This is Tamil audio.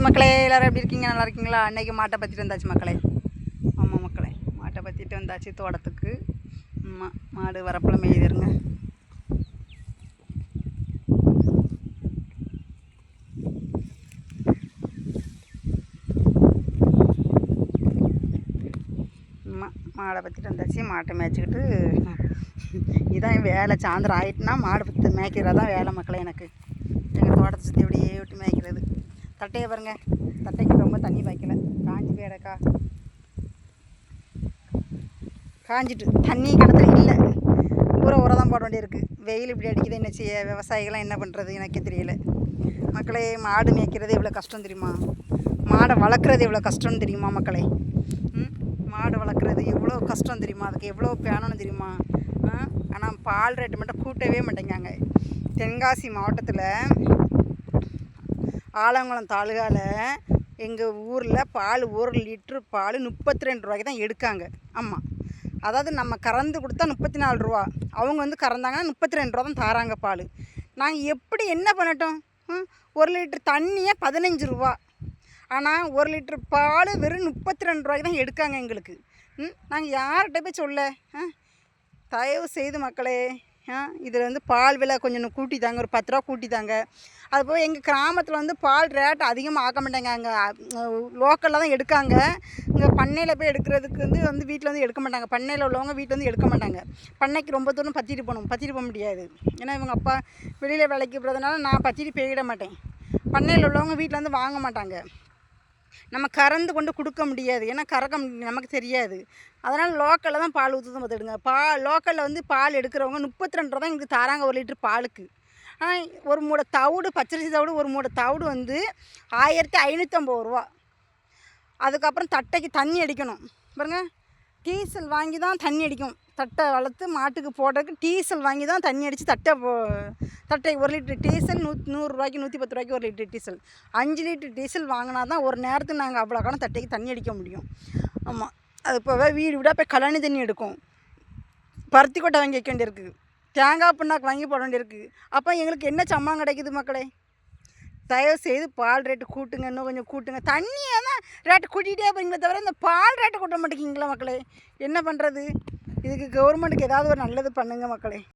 மக்களே எல்லாரும் எப்படி இருக்கீங்க? நல்லா இருக்கீங்களா? அன்னைக்கு மாட்டை பற்றிட்டு வந்தாச்சு மக்களே. ஆமாம் மக்களே, மாட்டை பற்றிட்டு வந்தாச்சு தோட்டத்துக்கு. மாடு வரப்பில் மேய்திருங்க. மாடை பற்றிட்டு வந்தாச்சு. மாட்டை மேய்ச்சிக்கிட்டு இதான் வேலை. சாயந்தரம் ஆகிட்டுனா மாடு பற்றி மேய்க்கிறது தான் வேலை மக்களே. எனக்கு எங்கள் தோட்டத்தை சுற்றி அப்படியே விட்டு மேய்க்கிறது. தட்டையை பாருங்க, தட்டைக்கு ரொம்ப தண்ணி பாய்க்கல, காஞ்சி போயிடக்கா. காஞ்சிட்டு தண்ணி கிணத்துல இல்லை, ஊற தான் போட வேண்டியிருக்கு. வெயில் இப்படி அடிக்குது, என்ன செய்ய? விவசாயிகள்லாம் என்ன பண்ணுறது எனக்கே தெரியல மக்களே. மாடு மேய்க்கிறது எவ்வளோ கஷ்டம் தெரியுமா? மாடை வளர்க்குறது எவ்வளோ கஷ்டம்னு தெரியுமா மக்களே? மாடு வளர்க்குறது எவ்வளோ கஷ்டம் தெரியுமா? அதுக்கு எவ்வளோ பேணணும் தெரியுமா? ஆனால் பால் ரேட்டு மட்டும் கூட்டவே மாட்டேங்காங்க. தென்காசி மாவட்டத்தில் ஆலங்குளம் தாலுகாவில் எங்கள் ஊரில் பால் 1 லிட்ரு பால் 32 ரூபாய்க்கு தான் எடுக்காங்க. ஆமாம், அதாவது நம்ம கறந்து கொடுத்தா 34 ரூபா, அவங்க வந்து கறந்தாங்கன்னா 32 ரூபா தான் தராங்க பால். நாங்கள் எப்படி என்ன பண்ணட்டும்? 1 லிட்ரு தண்ணியே 15 ரூபா, ஆனால் 1 லிட்ரு பால் வெறும் 32 ரூபாய்க்கு தான் எடுக்காங்க எங்களுக்கு. நாங்கள் யார்கிட்ட போய் சொல்ல? தயவு செய்து மக்களே, இதில் வந்து பால் விலை கொஞ்சம் கூட்டித்தாங்க, ஒரு 10 ரூபா கூட்டித்தாங்க. அதுபோல் எங்கள் கிராமத்தில் வந்து பால் ரேட் அதிகமாக ஆக்க மாட்டாங்க. அங்கே லோக்கலில் தான் எடுக்காங்க. இங்கே பண்ணையில் போய் எடுக்கிறதுக்கு வந்து வீட்டில் வந்து எடுக்க மாட்டாங்க. பண்ணையில் உள்ளவங்க வீட்டில் வந்து எடுக்க மாட்டாங்க. பண்ணைக்கு ரொம்ப தூரம் பற்றிட்டு போக முடியாது. ஏன்னா இவங்க அப்பா வெளியில் வேலைக்கு போகிறதுனால நான் பற்றிட்டு போயிட மாட்டேன். பண்ணையில் உள்ளவங்க வீட்டில் வந்து வாங்க மாட்டாங்க. நம்ம கறந்து கொண்டு கொடுக்க முடியாது, ஏன்னா கறக்க நமக்கு தெரியாது. அதனால் லோக்கலில் தான் பால் ஊற்றுதான் பார்த்துடுங்க. லோக்கலில் வந்து பால் எடுக்கிறவங்க 32 ரூபா தான் எங்களுக்கு தராங்க 1 லிட்ரு பாலுக்கு. ஆனால் ஒரு மூடை தவிடு, பச்சரிசி தவிடு, ஒரு மூடை தவிடு வந்து 1550 ரூபா. அதுக்கப்புறம் தட்டைக்கு தண்ணி அடிக்கணும் பாருங்க. டீசல் வாங்கி தான் தண்ணி அடிக்கும். தட்டை வளர்த்து மாட்டுக்கு போடுறதுக்கு டீசல் வாங்கி தான் தண்ணி அடித்து தட்டை 1 லிட்ரு டீசல் 100 ரூபாய்க்கு 110 ரூபாய்க்கு 1 லிட்ரு டீசல். 5 லிட்ரு டீசல் வாங்கினா தான் ஒரு நேரத்துக்கு நாங்கள் அவ்வளோ காலம் தட்டைக்கு தண்ணி அடிக்க முடியும். ஆமாம், அது போக வீடு வீடாக போய் கழனி தண்ணி எடுக்கும். பருத்தி கொட்டை வாங்கி வைக்க வேண்டியிருக்கு, தேங்காய் பிண்ணாக்கு வாங்கி போட வேண்டியிருக்கு. அப்போ எங்களுக்கு என்ன சம்பளம் கிடைக்குது மக்களே? தயவு செய்து பால் ரேட்டு கூட்டுங்க, இன்னும் கொஞ்சம் கூட்டுங்க. தண்ணியை தான் ரேட்டு கூட்டிகிட்டே போகிறீங்களே தவிர இந்த பால் ரேட்டு கூட்ட மாட்டேங்கிங்களா மக்களே? என்ன பண்ணுறது? இதுக்கு கவர்மெண்ட்டுக்கு ஏதாவது ஒரு நல்லது பண்ணுங்க மக்களே.